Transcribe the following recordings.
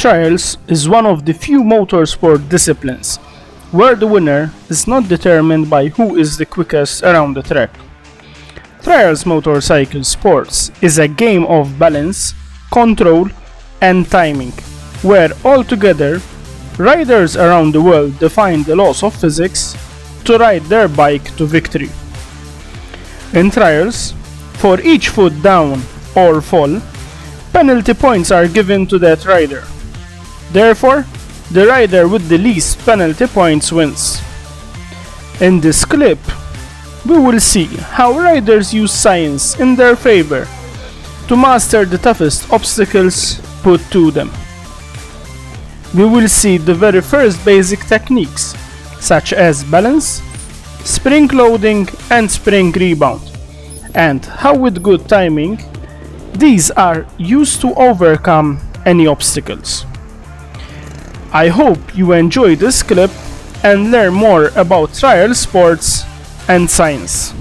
Trials is one of the few motorsport disciplines where the winner is not determined by who is the quickest around the track. Trials motorcycle sports is a game of balance, control, and timing, where altogether riders around the world define the laws of physics to ride their bike to victory. In trials, for each foot down or fall, penalty points are given to that rider. Therefore, the rider with the least penalty points wins. In this clip, we will see how riders use science in their favor to master the toughest obstacles put to them. We will see the very first basic techniques, such as balance, spring loading and spring rebound, and how with good timing, these are used to overcome any obstacles. I hope you enjoy this clip and learn more about trial sports and science.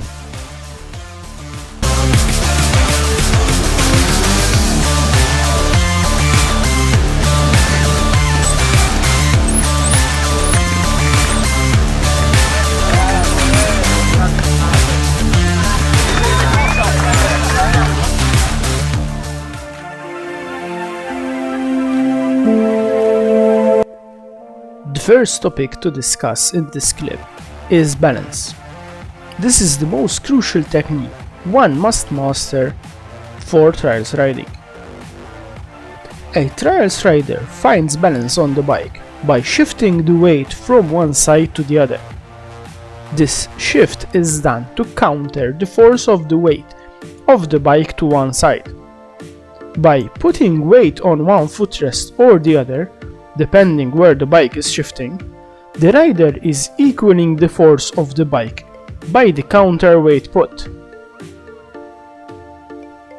The first topic to discuss in this clip is balance. This is the most crucial technique one must master for trials riding. A trials rider finds balance on the bike by shifting the weight from one side to the other. This shift is done to counter the force of the weight of the bike to one side. By putting weight on one footrest or the other, depending where the bike is shifting, the rider is equaling the force of the bike by the counterweight put.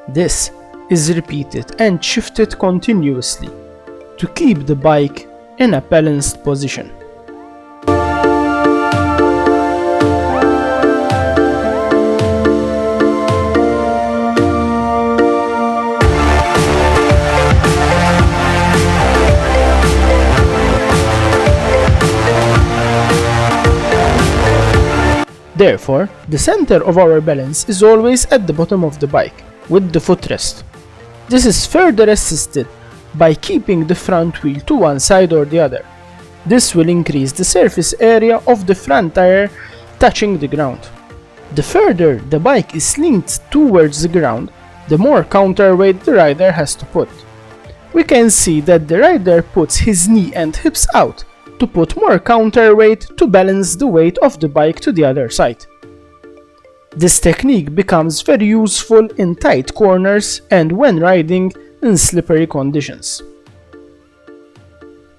This is repeated and shifted continuously to keep the bike in a balanced position. Therefore, the center of our balance is always at the bottom of the bike, with the footrest. This is further assisted by keeping the front wheel to one side or the other. This will increase the surface area of the front tire touching the ground. The further the bike is leaned towards the ground, the more counterweight the rider has to put. We can see that the rider puts his knee and hips out to put more counterweight to balance the weight of the bike to the other side. This technique becomes very useful in tight corners and when riding in slippery conditions.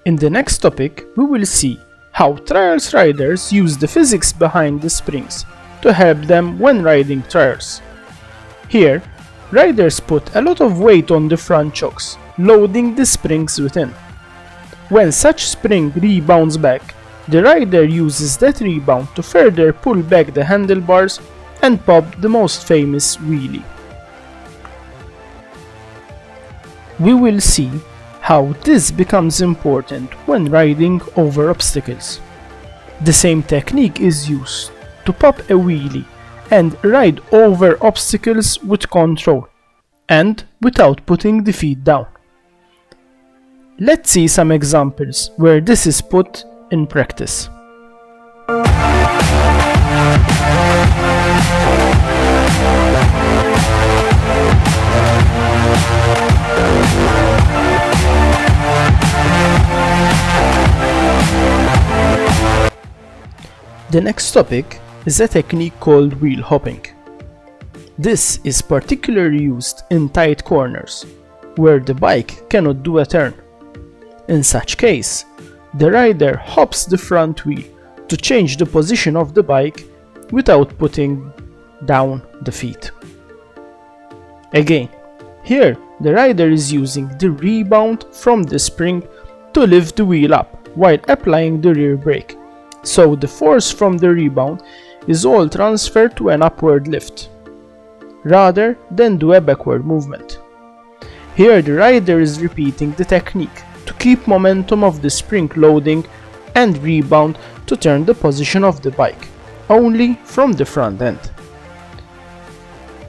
In the next topic, we will see how trials riders use the physics behind the springs to help them when riding trials. Here, riders put a lot of weight on the front chocks, loading the springs within. When such spring rebounds back, the rider uses that rebound to further pull back the handlebars and pop the most famous wheelie. We will see how this becomes important when riding over obstacles. The same technique is used to pop a wheelie and ride over obstacles with control and without putting the feet down. Let's see some examples where this is put in practice. The next topic is a technique called wheel hopping. This is particularly used in tight corners, where the bike cannot do a turn. In such case, the rider hops the front wheel to change the position of the bike without putting down the feet. Again, here the rider is using the rebound from the spring to lift the wheel up while applying the rear brake, so the force from the rebound is all transferred to an upward lift, rather than do a backward movement. Here the rider is repeating the technique to keep momentum of the spring loading and rebound to turn the position of the bike, only from the front end.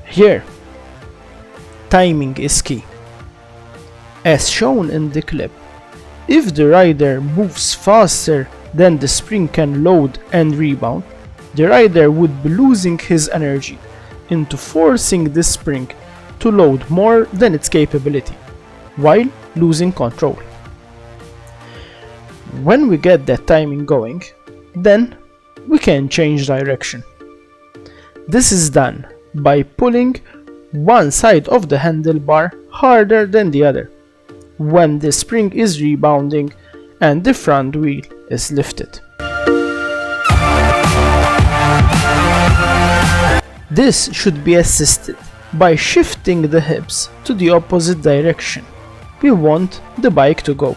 Here, timing is key. As shown in the clip, if the rider moves faster than the spring can load and rebound, the rider would be losing his energy into forcing the spring to load more than its capability, while losing control. When we get that timing going, then we can change direction. This is done by pulling one side of the handlebar harder than the other when the spring is rebounding and the front wheel is lifted. This should be assisted by shifting the hips to the opposite direction we want the bike to go.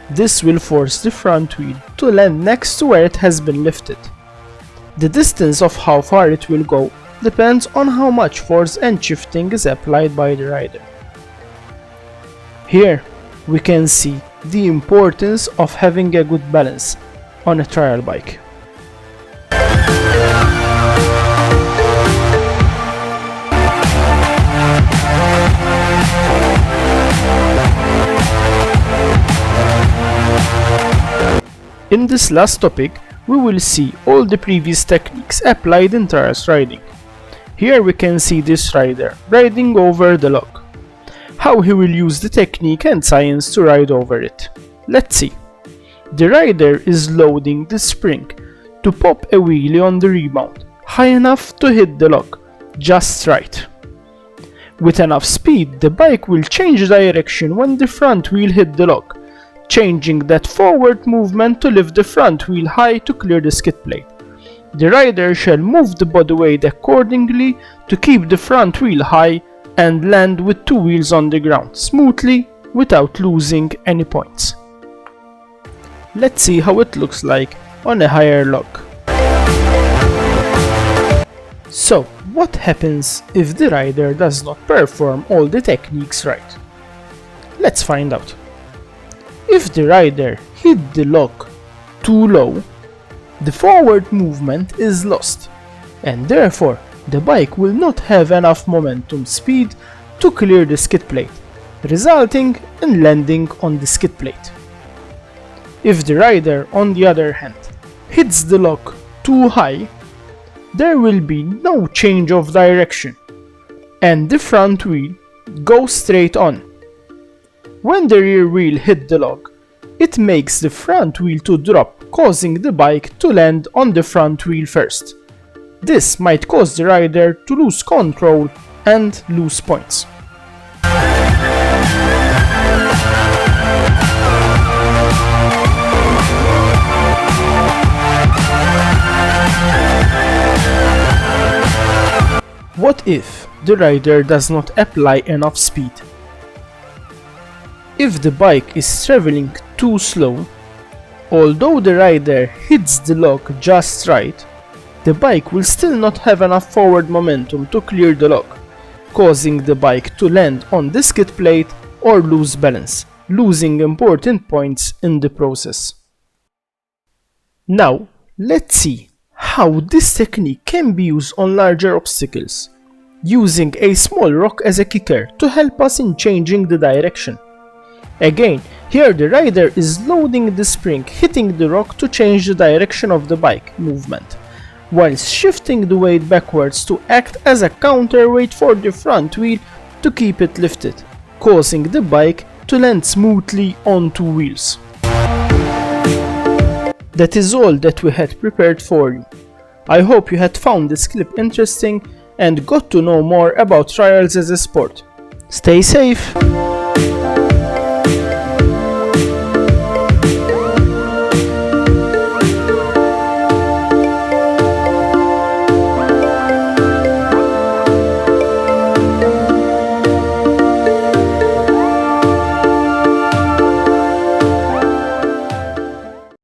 This will force the front wheel to land next to where it has been lifted. The distance of how far it will go depends on how much force and shifting is applied by the rider. Here we can see the importance of having a good balance on a trial bike. In this last topic, we will see all the previous techniques applied in trials riding. Here we can see this rider riding over the log. How he will use the technique and science to ride over it. Let's see. The rider is loading the spring to pop a wheelie on the rebound, high enough to hit the log, just right. With enough speed, the bike will change direction when the front wheel hit the log, changing that forward movement to lift the front wheel high to clear the skid plate. The rider shall move the body weight accordingly to keep the front wheel high and land with two wheels on the ground smoothly without losing any points. Let's see how it looks like on a higher log. So, what happens if the rider does not perform all the techniques right? Let's find out. If the rider hit the log too low, the forward movement is lost, and therefore the bike will not have enough momentum speed to clear the skid plate, resulting in landing on the skid plate. If the rider, on the other hand, hits the log too high, there will be no change of direction, and the front wheel goes straight on. When the rear wheel hit the log, it makes the front wheel to drop, causing the bike to land on the front wheel first. This might cause the rider to lose control and lose points. What if the rider does not apply enough speed? If the bike is traveling too slow, although the rider hits the log just right, the bike will still not have enough forward momentum to clear the log, causing the bike to land on the skid plate or lose balance, losing important points in the process. Now, let's see how this technique can be used on larger obstacles, using a small rock as a kicker to help us in changing the direction. Again, here the rider is loading the spring, hitting the rock to change the direction of the bike movement, whilst shifting the weight backwards to act as a counterweight for the front wheel to keep it lifted, causing the bike to land smoothly on two wheels. That is all that we had prepared for you. I hope you had found this clip interesting and got to know more about trials as a sport. Stay safe!